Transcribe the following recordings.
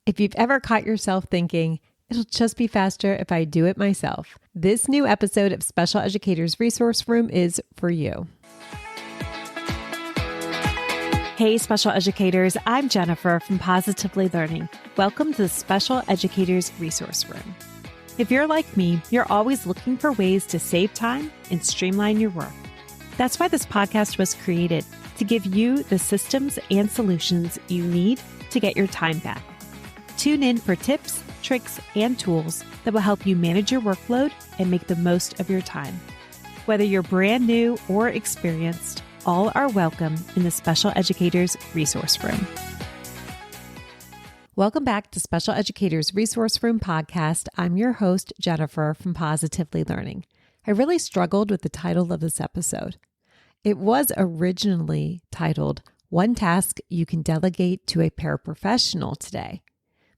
If you've ever caught yourself thinking, it'll just be faster if I do it myself, this new episode of Special Educators Resource Room is for you. Hey, special educators, I'm Jennifer from Positively Learning. Welcome to the Special Educators Resource Room. If you're like me, you're always looking for ways to save time and streamline your work. That's why this podcast was created, to give you the systems and solutions you need to get your time back. Tune in for tips, tricks, and tools that will help you manage your workload and make the most of your time. Whether you're brand new or experienced, all are welcome in the Special Educators Resource Room. Welcome back to Special Educators Resource Room podcast. I'm your host, Jennifer from Positively Learning. I really struggled with the title of this episode. It was originally titled, One Task You Can Delegate to a Paraprofessional Today.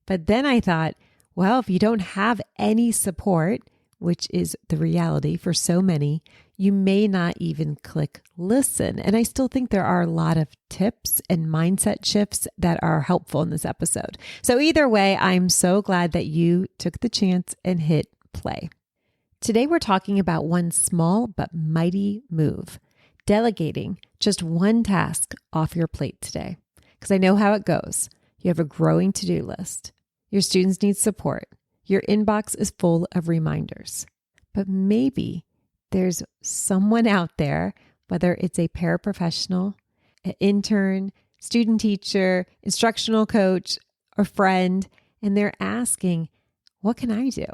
But then I thought, well, if you don't have any support, which is the reality for so many, you may not even click listen. And I still think there are a lot of tips and mindset shifts that are helpful in this episode. So either way, I'm so glad that you took the chance and hit play. Today, we're talking about one small but mighty move, delegating just one task off your plate today. Because I know how it goes. You have a growing to-do list. Your students need support. Your inbox is full of reminders. But maybe there's someone out there, whether it's a paraprofessional, an intern, student teacher, instructional coach, or friend, and they're asking, what can I do?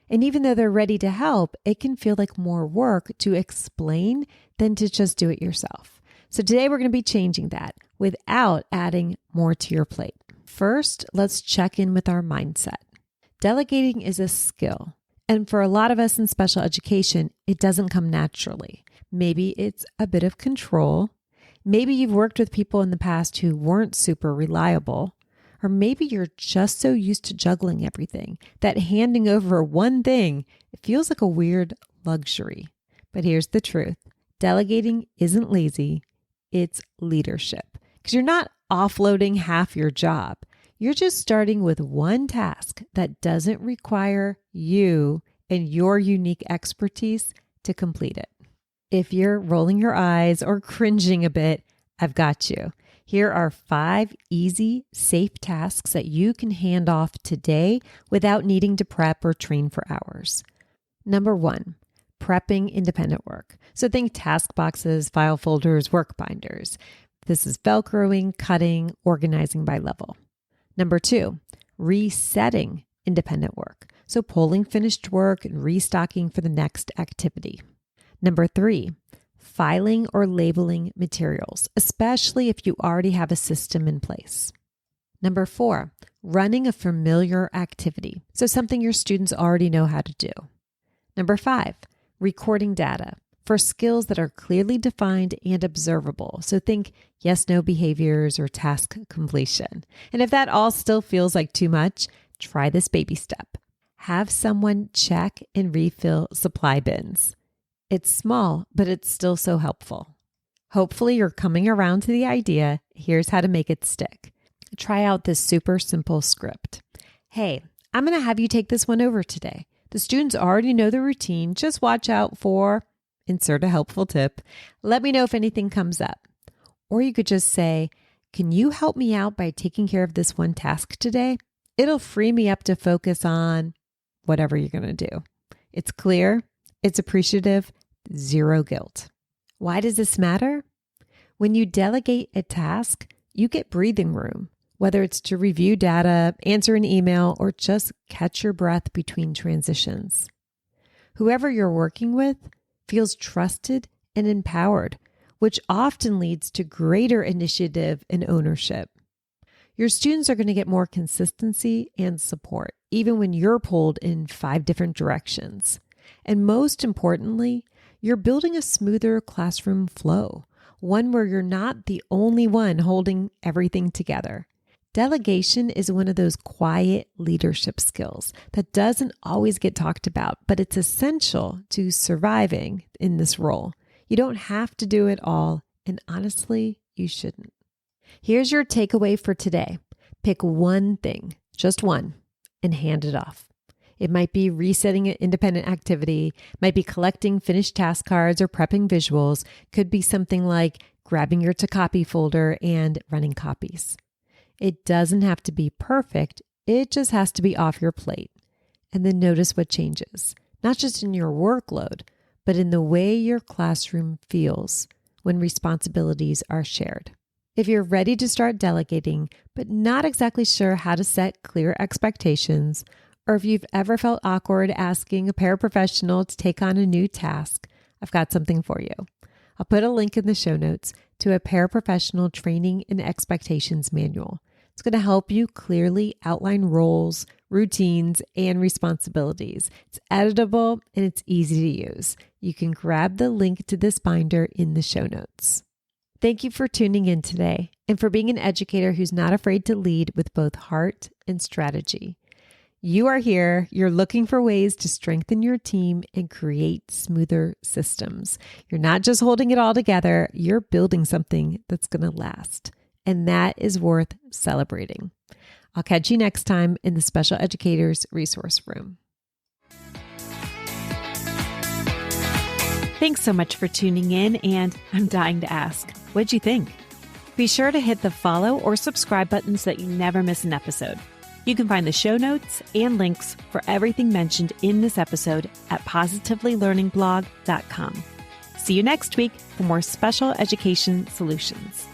And even though they're ready to help, it can feel like more work to explain than to just do it yourself. So today we're going to be changing that without adding more to your plate. First, let's check in with our mindset. Delegating is a skill. And for a lot of us in special education, it doesn't come naturally. Maybe it's a bit of control. Maybe you've worked with people in the past who weren't super reliable. Or maybe you're just so used to juggling everything that handing over one thing, it feels like a weird luxury. But here's the truth. Delegating isn't lazy. It's leadership. Because you're not offloading half your job. You're just starting with one task that doesn't require you and your unique expertise to complete it. If you're rolling your eyes or cringing a bit, I've got you. Here are 5 easy, safe tasks that you can hand off today without needing to prep or train for hours. Number 1, prepping independent work. So think task boxes, file folders, work binders. This is Velcroing, cutting, organizing by level. Number 2, resetting independent work. So pulling finished work and restocking for the next activity. Number 3, filing or labeling materials, especially if you already have a system in place. Number 4, running a familiar activity. So something your students already know how to do. Number 5, recording data for skills that are clearly defined and observable. So think yes/no behaviors or task completion. And if that all still feels like too much, try this baby step. Have someone check and refill supply bins. It's small, but it's still so helpful. Hopefully you're coming around to the idea. Here's how to make it stick. Try out this super simple script. Hey, I'm going to have you take this one over today. The students already know the routine. Just watch out for insert a helpful tip. Let me know if anything comes up. Or you could just say, can you help me out by taking care of this one task today? It'll free me up to focus on whatever you're going to do. It's clear, it's appreciative, 0 guilt. Why does this matter? When you delegate a task, you get breathing room, whether it's to review data, answer an email, or just catch your breath between transitions. Whoever you're working with feels trusted and empowered, which often leads to greater initiative and ownership. Your students are going to get more consistency and support, even when you're pulled in 5 different directions. And most importantly, you're building a smoother classroom flow, one where you're not the only one holding everything together. Delegation is one of those quiet leadership skills that doesn't always get talked about, but it's essential to surviving in this role. You don't have to do it all, and honestly, you shouldn't. Here's your takeaway for today. Pick one thing, just one, and hand it off. It might be resetting an independent activity, might be collecting finished task cards or prepping visuals, could be something like grabbing your to-copy folder and running copies. It doesn't have to be perfect, it just has to be off your plate. And then notice what changes, not just in your workload, but in the way your classroom feels when responsibilities are shared. If you're ready to start delegating, but not exactly sure how to set clear expectations, or if you've ever felt awkward asking a paraprofessional to take on a new task, I've got something for you. I'll put a link in the show notes to a paraprofessional training and expectations manual. It's going to help you clearly outline roles, routines, and responsibilities. It's editable and it's easy to use. You can grab the link to this binder in the show notes. Thank you for tuning in today and for being an educator who's not afraid to lead with both heart and strategy. You are here, you're looking for ways to strengthen your team and create smoother systems. You're not just holding it all together, you're building something that's going to last. And that is worth celebrating. I'll catch you next time in the Special Educators Resource Room. Thanks so much for tuning in, and I'm dying to ask, what'd you think? Be sure to hit the follow or subscribe buttons so that you never miss an episode. You can find the show notes and links for everything mentioned in this episode at positivelylearningblog.com. See you next week for more special education solutions.